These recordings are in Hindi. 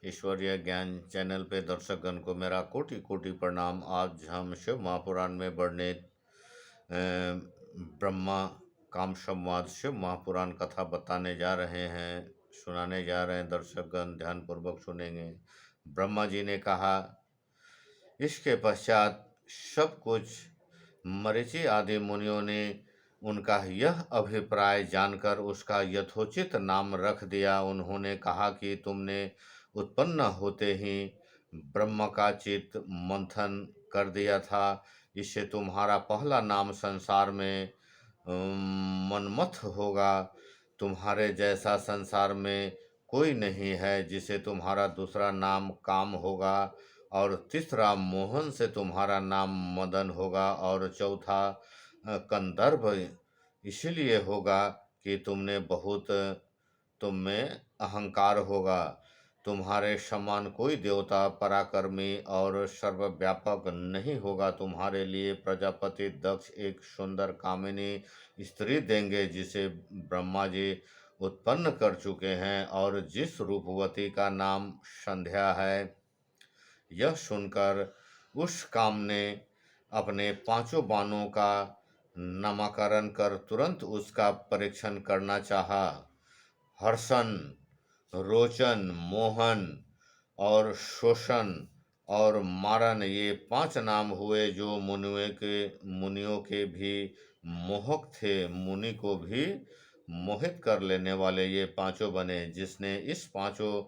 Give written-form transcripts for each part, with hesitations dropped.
ईश्वरीय ज्ञान चैनल पे दर्शकगण को मेरा कोटि कोटि प्रणाम। आज हम शिव महापुराण में वर्णित ब्रह्मा काम संवाद शिव महापुराण कथा बताने जा रहे हैं, सुनाने जा रहे हैं। दर्शकगण ध्यानपूर्वक सुनेंगे। ब्रह्मा जी ने कहा, इसके पश्चात सब कुछ मरीचि आदि मुनियों ने उनका यह अभिप्राय जानकर उसका यथोचित नाम रख दिया। उन्होंने कहा कि तुमने उत्पन्न होते ही ब्रह्म का चित्त मंथन कर दिया था, इससे तुम्हारा पहला नाम संसार में मनमथ होगा। तुम्हारे जैसा संसार में कोई नहीं है जिसे तुम्हारा दूसरा नाम काम होगा, और तीसरा मोहन से तुम्हारा नाम मदन होगा, और चौथा कंदर्प इसलिए होगा कि तुम में अहंकार होगा। तुम्हारे समान कोई देवता पराक्रमी और सर्वव्यापक नहीं होगा। तुम्हारे लिए प्रजापति दक्ष एक सुंदर कामिनी स्त्री देंगे जिसे ब्रह्मा जी उत्पन्न कर चुके हैं और जिस रूपवती का नाम संध्या है। यह सुनकर उस काम ने अपने पांचों बाणों का नामकरण कर तुरंत उसका परीक्षण करना चाहा। हर्षण, रोचन, मोहन और शोषण और मारन ये 5 नाम हुए जो मुनियों के भी मोहक थे। मुनि को भी मोहित कर लेने वाले ये पांचों बने। जिसने इस पांचों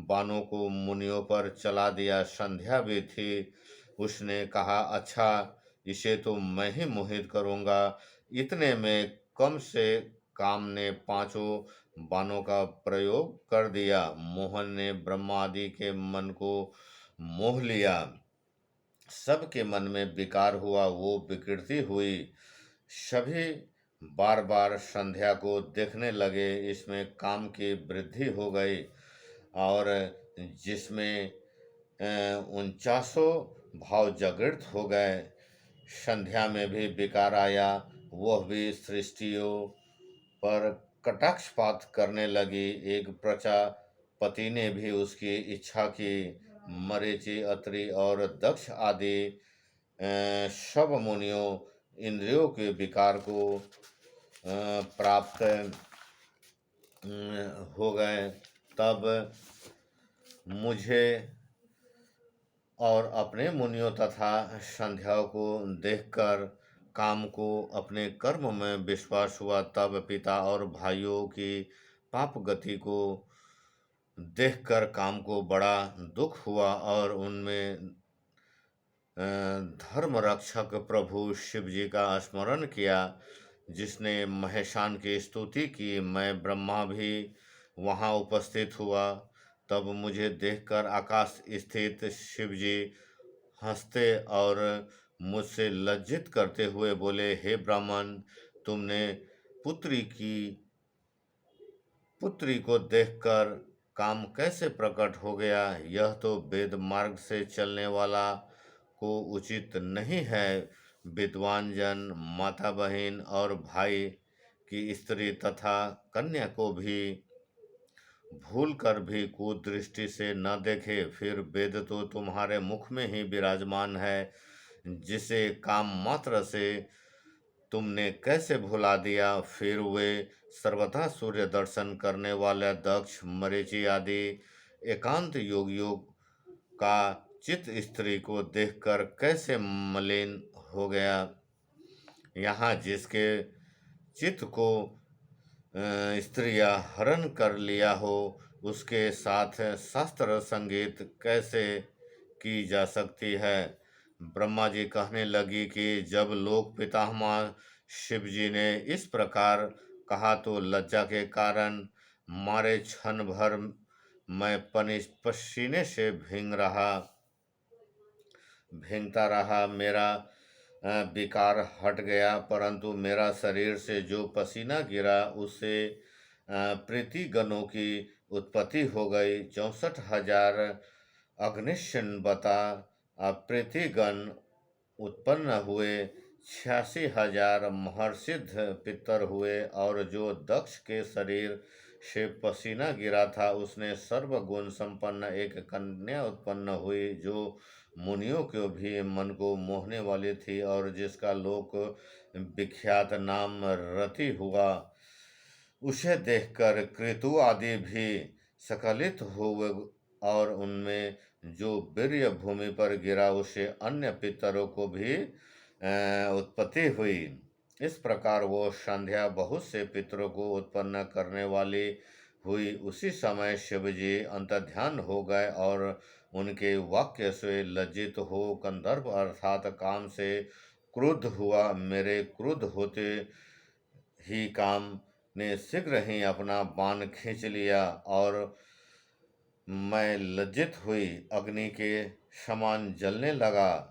बाणों को मुनियों पर चला दिया संध्या भी थी। उसने कहा, अच्छा, इसे तो मैं ही मोहित करूंगा। इतने में कम से काम ने पांचों बाणों का प्रयोग कर दिया। मोहन ने ब्रह्मा आदि के मन को मोह लिया। सबके मन में विकार हुआ, वो विकृति हुई। सभी बार बार संध्या को देखने लगे। इसमें काम की वृद्धि हो गई और जिसमें 49 भाव जागृत हो गए। संध्या में भी विकार आया, वह भी सृष्टियों पर कटाक्षपात करने लगी। एक प्रजापति ने भी उसकी इच्छा की। मरीचि, अत्रि और दक्ष आदि सब मुनियों इंद्रियों के विकार को प्राप्त हो गए। तब मुझे और अपने मुनियों तथा संध्याओं को देखकर काम को अपने कर्म में विश्वास हुआ। तब पिता और भाइयों की पाप गति को देखकर काम को बड़ा दुख हुआ और उनमें धर्म रक्षक प्रभु शिव जी का स्मरण किया, जिसने महेशान की स्तुति की। मैं ब्रह्मा भी वहाँ उपस्थित हुआ। तब मुझे देखकर आकाश स्थित शिव जी हंसते और मुझसे लज्जित करते हुए बोले, हे ब्राह्मण, तुमने पुत्री को देखकर काम कैसे प्रकट हो गया? यह तो वेद मार्ग से चलने वाला को उचित नहीं है। विद्वान जन माता बहन और भाई की स्त्री तथा कन्या को भी भूल कर भी कुदृष्टि से न देखे। फिर वेद तो तुम्हारे मुख में ही विराजमान है, जिसे काम मात्र से तुमने कैसे भुला दिया? फिर वे सर्वथा सूर्य दर्शन करने वाले दक्ष, मरीचि आदि एकांत योगियों का चित्त स्त्री को देखकर कैसे मलिन हो गया? यहाँ जिसके चित्त को स्त्रियां हरण कर लिया हो, उसके साथ शास्त्र संगीत कैसे की जा सकती है? ब्रह्मा जी कहने लगी कि जब लोक पितामह शिव जी ने इस प्रकार कहा तो लज्जा के कारण मारे क्षण भर मैं पसीने से भींगता रहा। मेरा विकार हट गया, परंतु मेरा शरीर से जो पसीना गिरा उससे प्रीतिगणों की उत्पत्ति हो गई। 64,000 अग्निशन बता प्रीतिगण उत्पन्न हुए। 86,000 महर्षिद्ध पितर हुए और जो दक्ष के शरीर से पसीना गिरा था, उसने सर्वगुण संपन्न एक कन्या उत्पन्न हुई जो मुनियों के भी मन को मोहने वाली थी और जिसका लोक विख्यात नाम रति हुआ। उसे देखकर कृतु आदि भी सकलित हुए और उनमें जो वीर्य भूमि पर गिरा उसे अन्य पितरों को भी उत्पत्ति हुई। इस प्रकार वो संध्या बहुत से पितरों को उत्पन्न करने वाली हुई। उसी समय शिवजी अंतर्ध्यान हो गए और उनके वाक्य से लज्जित हो कंदर्प अर्थात काम से क्रुद्ध हुआ। मेरे क्रुद्ध होते ही काम ने शीघ्र ही अपना बाण खींच लिया और मैं लज्जित हुई अग्नि के समान जलने लगा।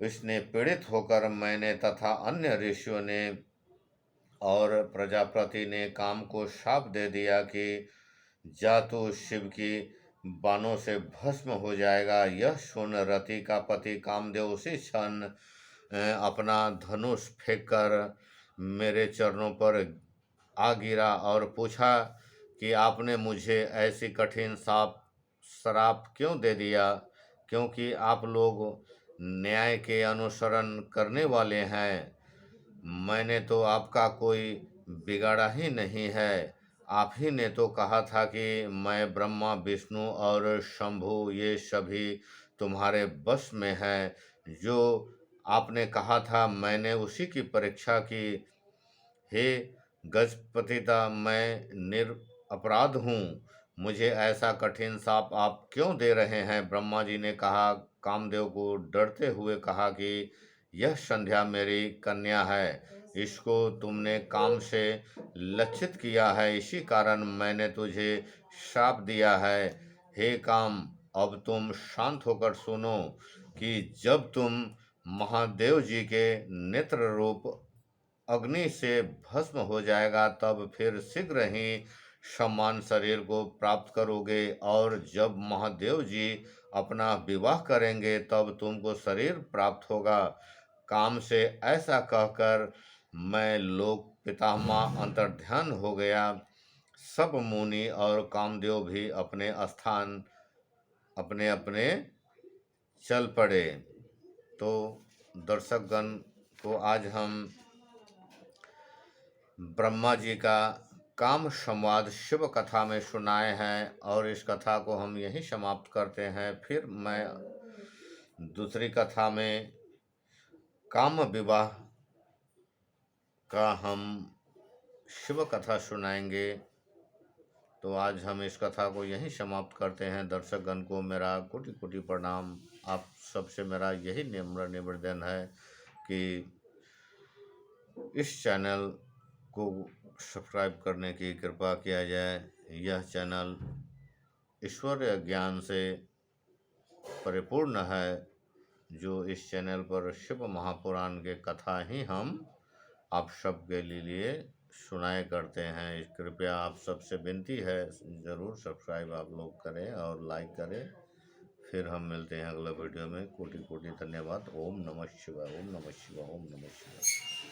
इसने पीड़ित होकर मैंने तथा अन्य ऋषियों ने और प्रजापति ने काम को शाप दे दिया कि जा तू शिव की बाणों से भस्म हो जाएगा। यह सुन रति का पति कामदेव उसी क्षण अपना धनुष फेंककर मेरे चरणों पर आ गिरा और पूछा कि आपने मुझे ऐसी कठिन श्राप क्यों दे दिया, क्योंकि आप लोग न्याय के अनुसरण करने वाले हैं। मैंने तो आपका कोई बिगाड़ा ही नहीं है। आप ही ने तो कहा था कि मैं ब्रह्मा विष्णु और शंभु ये सभी तुम्हारे बस में है। जो आपने कहा था मैंने उसी की परीक्षा की। हे गजपतिता, मैं निरपराध हूँ, मुझे ऐसा कठिन शाप आप क्यों दे रहे हैं। ब्रह्मा जी ने कहा, कामदेव को डरते हुए कहा कि यह संध्या मेरी कन्या है, इसको तुमने काम से लक्षित किया है, इसी कारण मैंने तुझे श्राप दिया है। हे काम, अब तुम शांत होकर सुनो कि जब तुम महादेव जी के नेत्र रूप अग्नि से भस्म हो जाएगा तब फिर शीघ्र ही समान शरीर को प्राप्त करोगे और जब महादेव जी अपना विवाह करेंगे तब तुमको शरीर प्राप्त होगा। काम से ऐसा कहकर मैं लोक पितामह अंतर्ध्यान हो गया। सब मुनि और कामदेव भी अपने स्थान अपने अपने चल पड़े। तो दर्शकगण को आज हम ब्रह्मा जी का काम संवाद शिव कथा में सुनाए हैं और इस कथा को हम यहीं समाप्त करते हैं। फिर मैं दूसरी कथा में काम विवाह का हम शिव कथा सुनाएंगे। तो आज हम इस कथा को यहीं समाप्त करते हैं। दर्शकगण को मेरा कोटि कोटि प्रणाम। आप सबसे मेरा यही नम्र निवेदन है कि इस चैनल को सब्सक्राइब करने की कृपा किया जाए। यह चैनल ईश्वरीय ज्ञान से परिपूर्ण है। जो इस चैनल पर शिव महापुराण के कथा ही हम आप सबके लिए सुनाए करते हैं। कृपया आप सबसे विनती है ज़रूर सब्सक्राइब आप लोग करें और लाइक करें। फिर हम मिलते हैं अगले वीडियो में। कोटि कोटि धन्यवाद। ओम नमः शिवाय, ओम नमः शिवाय, ओम नमः शिवाय।